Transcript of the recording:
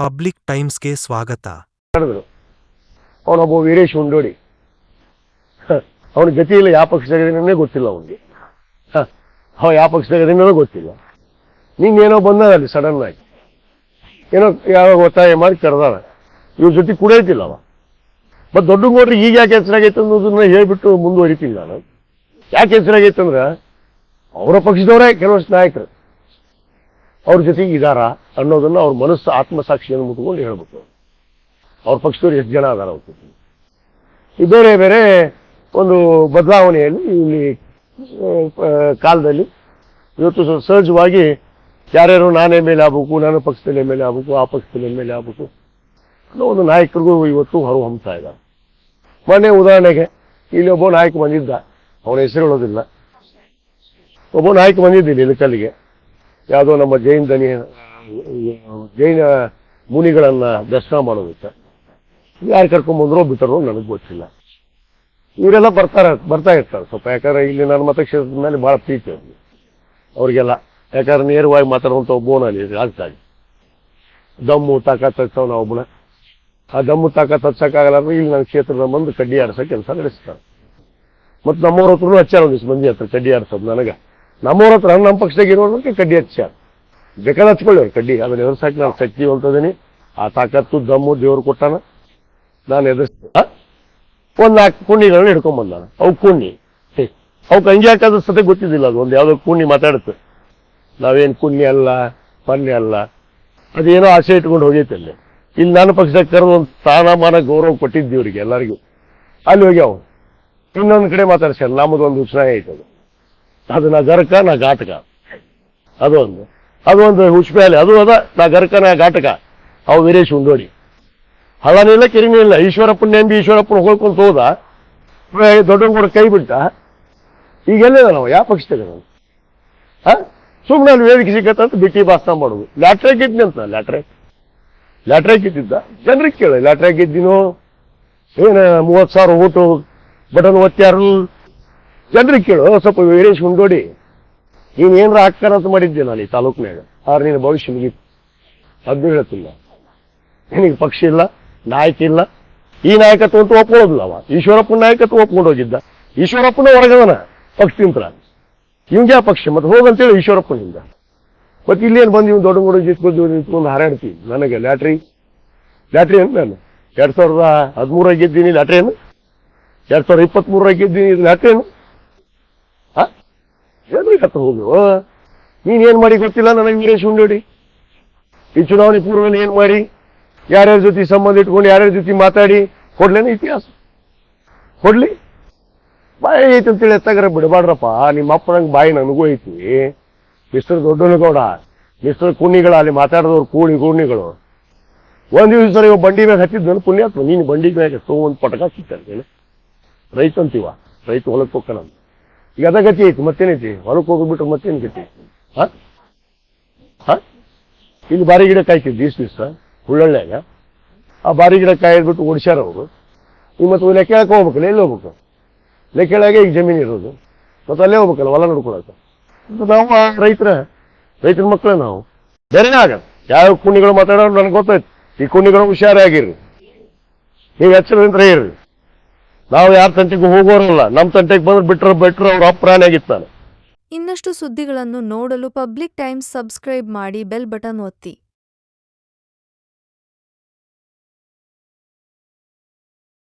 Public ಟೈಮ್ಸ್ಗೆ ಸ್ವಾಗತ. ಅವನೊಬ್ಬ ವೀರೇಶ್ ಉಂಡೋಡಿ, ಅವನ ಗತಿಯಿಲ್ಲ, ಯಾವ ಪಕ್ಷದಾಗದೇ ಗೊತ್ತಿಲ್ಲ ಅವನಿಗೆ. ಅವ ಯಾವ ಪಕ್ಷದಾಗದೇನೋ ಗೊತ್ತಿಲ್ಲ. ನಿಂಗೇನೋ ಬಂದ ಅಲ್ಲಿ ಸಡನ್ ಆಗಿ ಏನೋ ಯಾವಾಗ ಒತ್ತಾಯ ಮಾಡಿ ಕರೆದಾನ. ಇವ್ರ ಜೊತೆ ಕುಡಿಯತಿಲ್ಲ ಅವ. ಮತ್ತು ದೊಡ್ಡ ನೋಡ್ರಿ ಈಗ ಯಾಕೆ ಹೆಸರಾಗೈತೆ ಅನ್ನೋದನ್ನ ಹೇಳ್ಬಿಟ್ಟು ಮುಂದುವರಿತೀನಿ ನಾನು. ಯಾಕೆ ಹೆಸರಾಗೈತೆ ಅಂದ್ರೆ ಅವರ ಪಕ್ಷದವರೇ ಕೆಲವಷ್ಟು ನಾಯಕರು ಅವ್ರ ಜೊತೆಗೆ ಇದಾರ ಅನ್ನೋದನ್ನ ಅವ್ರ ಮನಸ್ಸು ಆತ್ಮಸಾಕ್ಷಿಯನ್ನು ಮುಟ್ಕೊಂಡು ಹೇಳ್ಬೇಕು. ಅವ್ರ ಪಕ್ಷದವ್ರು ಎಷ್ಟು ಜನ ಅದಾರ ಅವ್ರ ಜೊತೆ. ಈ ಬೇರೆ ಬೇರೆ ಒಂದು ಬದಲಾವಣೆಯಲ್ಲಿ ಇಲ್ಲಿ ಕಾಲದಲ್ಲಿ ಇವತ್ತು ಸಹಜವಾಗಿ ಯಾರ್ಯಾರು ನಾನೇ ಮೇಲೆ ಆಗ್ಬೇಕು, ನಾನು ಪಕ್ಷದಲ್ಲಿ ಮೇಲೆ ಆಗ್ಬೇಕು, ಆ ಪಕ್ಷದಲ್ಲಿ ಮೇಲೆ ಆಗ್ಬೇಕು ಅನ್ನೋ ಒಂದು ನಾಯಕರಿಗೂ ಇವತ್ತು ಹೊರಹೊಮ್ತಾ ಇದ್ದಾರೆ. ಮೊನ್ನೆ ಉದಾಹರಣೆಗೆ ಇಲ್ಲಿ ಒಬ್ಬ ನಾಯಕ ಬಂದಿದ್ದ, ಅವನ ಹೆಸರು ಹೇಳೋದಿಲ್ಲ. ಒಬ್ಬ ನಾಯಕ ಬಂದಿದ್ದಿಲ್ಲ ಇಳಕಲ್ಲಿಗೆ, ಯಾವುದೋ ನಮ್ಮ ಜೈನ ಮುನಿಗಳನ್ನ ದರ್ಶನ ಮಾಡೋದಕ್ಕೆ. ಯಾರು ಕರ್ಕೊಂಡ್ಬಂದ್ರೋ ಬಿಟ್ಟರೋ ನನಗೆ ಗೊತ್ತಿಲ್ಲ. ಇವರೆಲ್ಲ ಬರ್ತಾ ಇರ್ತಾರೆ ಸ್ವಲ್ಪ. ಯಾಕಂದ್ರೆ ಇಲ್ಲಿ ನನ್ನ ಮತಕ್ಷೇತ್ರದ ಮೇಲೆ ಬಹಳ ಪ್ರೀತಿ ಅವ್ರಿಗೆಲ್ಲ. ಯಾಕಂದ್ರೆ ನೇರವಾಗಿ ಮಾತಾಡುವಂಥ ಒಬ್ಬನಲ್ಲಿ ರಾಜಕಾರಣ ದಮ್ಮು ತಾಕತ್ ಹಚ್ಚವನ ಒಬ್ಬನ. ಆ ದಮ್ಮು ತಾಕತ್ ಹಚ್ಚಕ್ಕಾಗಲ್ಲ ಅಂದ್ರೆ ಇಲ್ಲಿ ನನ್ನ ಕ್ಷೇತ್ರದ ಬಂದು ಕಡ್ಡಿ ಆಡಿಸೋ ಕೆಲಸ ನಡೆಸ್ತಾರೆ. ಮತ್ತು ನಮ್ಮವ್ರ ಹತ್ರನೂ ಹಚ್ಚಾರ ಒಂದಿಷ್ಟು ಮಂದಿ ಹತ್ರ ಕಡ್ಡಿ ಆಡ್ಸೋದು. ನನಗೆ ನಮ್ಮವ್ರ ಹತ್ರ ನಮ್ಮ ಪಕ್ಷದಾಗ ಇರೋದಕ್ಕೆ ಕಡ್ಡಿ ಹಚ್ಚಾರ. ಬೇಕಾದ್ರೆ ಹಚ್ಕೊಳ್ಳಿ ಅವ್ರು ಕಡ್ಡಿ. ಅದನ್ನ ಎದುರ್ಸಾಕಿ ನಾನು ಶಕ್ತಿ ಹೊಲ್ತದೀನಿ. ಆ ತಾಕತ್ತು ದಮ್ಮು ದೇವ್ರು ಕೊಟ್ಟಾನ, ನಾನು ಎದುರಿಸ್ತೀನಿ. ಒಂದು 4 ಕುಣ್ಣಿಗಳನ್ನ ಹಿಡ್ಕೊಂಡ್ಬಂದ. ಅವು ಕುಣ್ಣಿ ಅವಕ್ಕೆ ಹಂಗೆ ಹಾಕೋದ್ರ ಸತೆ ಗೊತ್ತಿದ್ದಿಲ್ಲ. ಅದು ಒಂದು ಯಾವುದೋ ಕುಣ್ಣಿ ಮಾತಾಡುತ್ತೆ. ನಾವೇನು ಕುಣ್ಣಿ ಅಲ್ಲ, ಪನ್ನೆ ಅಲ್ಲ, ಅದೇನೋ ಆಸೆ ಇಟ್ಕೊಂಡು ಹೋಗೈತೆ ಅಲ್ಲಿ. ಇಲ್ಲಿ ನನ್ನ ಪಕ್ಷದಾಗ ಕರೆದು ಒಂದು ಸ್ಥಾನಮಾನ ಗೌರವ ಕೊಟ್ಟಿದ್ದಿ ಇವ್ರಿಗೆ ಎಲ್ಲರಿಗೂ. ಅಲ್ಲಿ ಹೋಗ್ಯಾವ ಇನ್ನೊಂದು ಕಡೆ ಮಾತಾಡ್ಸ್ಯಾರ. ನಮ್ಮದೊಂದು ಉತ್ಸಾಹ ಐತದು. ಅದು ನಾ ಗರಕ ನಾ ಘಾಟಕ, ಅದೊಂದು ಹುಷ್ಪ್ಯಾಲೆ ಅದು ಅದ. ನಾ ಗರಕ ನಾ ಘಾಟಕ. ಅವು ವೀರೇಶ್ ಉಂಡೋಡಿ. ಹಳ್ಳನೂ ಇಲ್ಲ, ಕೆರಿನೂ ಇಲ್ಲ. ಈಶ್ವರಪ್ಪನ ನೆಂಬಿ ಈಶ್ವರಪ್ಪನ ಹೋಗ್ಕೊಂತ ಹೋದ, ದೊಡ್ಡಗೌಡ ಕೈ ಬಿಟ್ಟ. ಈಗೆಲ್ಲ ನಾವು ಯಾವ ಪಕ್ಷದಾಗ ನಾವು ಸುಮ್ಮನೆ ಅಲ್ಲಿ ವೇದಿಕೆ ಸಿಕ್ಕತ್ತಂತ ಬಿಟ್ಟಿ ಭಾಷಣ ಮಾಡೋದು. ಲ್ಯಾಟ್ರಾಕ್ ಗೆದ್ನಿ ಅಂತ. ಲ್ಯಾಟ್ರಾಕ್ ಗೆದ್ದಿದ್ದ ಜನರಿಗೆ ಕೇಳ. ಲ್ಯಾಟ್ರಾಕ್ ಗೆದ್ದಿನೋ ಏನು 30,000 ಓಟು ಬಟನ್ ಒತ್ತ್ಯಾರು ಜನರಿಗೆ ಕೇಳು. ಸ್ವಲ್ಪ ವೀರೇಶ್ ಉಂಡೋಡಿ, ನೀನು ಏನಾರ ಹಾಕ್ತಾರ ಅಂತ ಮಾಡಿದ್ದೆ ನಾನು ಈ ತಾಲೂಕಿನಾಗ. ಆದ್ರೆ ನೀನು ಭವಿಷ್ಯ ಮುಗೀತು. ಅದನ್ನು ಹೇಳ್ತಿಲ್ಲ. ನಿನಗೆ ಪಕ್ಷ ಇಲ್ಲ, ನಾಯಕ ಇಲ್ಲ. ಈ ನಾಯಕತ್ವ ಅಂತೂ ಒಪ್ಕೊಳ್ಳೋದಿಲ್ಲ ಅವ. ಈಶ್ವರಪ್ಪನ ನಾಯಕತ್ವ ಒಪ್ಕೊಂಡು ಹೋಗಿದ್ದ. ಈಶ್ವರಪ್ಪನ ಹೊರಗದನ ಪಕ್ಷದಿಂದ. ಇವಂಗೆ ಆ ಪಕ್ಷ ಮತ್ತೆ ಹೋಗಂತೇಳಿ ಈಶ್ವರಪ್ಪನಿಂದ. ಮತ್ತೆ ಇಲ್ಲೇನು ಬಂದು ಇವ್ನು ದೊಡ್ಡ ನಿಂತ್ಕೊಂಡು ಹಾರಾಡ್ತೀವಿ. ನನಗೆ ಲ್ಯಾಟ್ರಿ ಏನು ನಾನು 2013 ಗೆದ್ದೀನಿ. ಲ್ಯಾಟ್ರಿ ಏನು 2023 ಗೆದ್ದೀನಿ. ಲ್ಯಾಟ್ರಿ ಏನು ಜನರಿಗೆ ಹತ್ರ ಹೋಗು. ನೀನೇನು ಮಾಡಿ ಗೊತ್ತಿಲ್ಲ ನನಗೆ ವೀರೇಶ್ ಉಂಡೋಡಿ. ಈ ಚುನಾವಣೆ ಪೂರ್ವದಲ್ಲಿ ಏನು ಮಾಡಿ, ಯಾರ್ಯಾರ ಜೊತೆ ಸಂಬಂಧ ಇಟ್ಕೊಂಡು ಯಾರ್ಯಾರ ಜೊತೆ ಮಾತಾಡಿ ಕೊಡ್ಲೇನ ಇತಿಹಾಸ ಕೊಡ್ಲಿ. ಬಾಯಿ ಐತಿ ಅಂತೇಳಿ ಎತ್ತಾಗರ ಬಿಡಬಾಡ್ರಪ್ಪ. ನಿಮ್ಮ ಅಪ್ಪನಂಗೆ ಬಾಯಿ ನನಗೂ ಐತಿ. ಮಿಸ್ಟರ್ ದೊಡ್ಡನಗೌಡ, ಮಿಸ್ಟರ್ ಕುಣ್ಣಿಗಳು ಅಲ್ಲಿ ಮಾತಾಡಿದವ್ರು ಕೂಣಿಗಳು. ಒಂದು ದಿವಸ ಇವ ಬಂಡಿ ಮ್ಯಾಗ ಹತ್ತಿದ್ದು ಪುಣ್ಯಾತ್ಮ. ನೀನು ಬಂಡಿ ಮ್ಯಾಗ ಒಂದು ಪಟಕ ಸಿಗ್ತಾರೆ. ರೈತ ಅಂತೀವ, ರೈತ ಹೊಲಕ್ಕೆ ಹೋಗ್ತಾನ. ಈಗ ಅದ ಗತಿ ಐತಿ, ಮತ್ತೇನೈತಿ? ಹೊಲಕ್ಕೆ ಹೋಗ್ಬಿಟ್ರೆ ಮತ್ತೇನು ಗತಿ? ಇಲ್ಲಿ ಬಾರಿ ಗಿಡ ಕಾಯ್ತಿದ್ದು ಇಷ್ಟು ದಿವಸ ಹುಳ್ಳಳ್ಳ್ಯಾಗ. ಆ ಬಾರಿ ಗಿಡ ಕಾಯ್ದ್ಬಿಟ್ಟು ಓಡಿಸ್ಯಾರ ಅವರು. ಈಗ ಮತ್ತೆ ಲೆಕ್ಕ ಹೇಳಕ್ಕೆ ಹೋಗ್ಬೇಕಲ್ಲ. ಎಲ್ಲಿ ಹೋಗ್ಬೇಕು? ಲೆಕ್ಕ ಹೇಳಾಗೆ ಈಗ ಜಮೀನು ಇರೋದು. ಮತ್ತೆ ಅಲ್ಲೇ ಹೋಗ್ಬೇಕಲ್ಲ ಹೊಲ ನೋಡ್ಕೊಳಕ್ಕೆ. ನಾವು ರೈತರ ಮಕ್ಕಳೇ ನಾವು. ಬೇರೆನೇ ಆಗಲ್ಲ. ಯಾವ ಕುಣ್ಣಿಗಳು ಮಾತಾಡೋರು ನನಗೆ ಗೊತ್ತಾಯ್ತು. ಈ ಕುಣ್ಣಿಗಳು ಹುಷಾರಾಗಿರ್ರಿ, ನೀವು ಎಚ್ಚರದಿಂದ ಇರ್ರಿ. ನಾವು ಯಾರ ತಂಟೆಗೂ ಹೋಗೋರಲ್ಲ. ನಮ್ಮ ತಂಟೆಗೆ ಬಂದ್ರೆ ಬಿಟ್ರೆ ಅವ್ರ ಅಪ್ರಾಣಿ ಆಗಿರ್ತಾನೆ. ಇನ್ನಷ್ಟು ಸುದ್ದಿಗಳನ್ನು ನೋಡಲು ಪಬ್ಲಿಕ್ ಟೈಮ್ಸ್ ಸಬ್ಸ್ಕ್ರೈಬ್ ಮಾಡಿ, ಬೆಲ್ ಬಟನ್ ಒತ್ತಿ.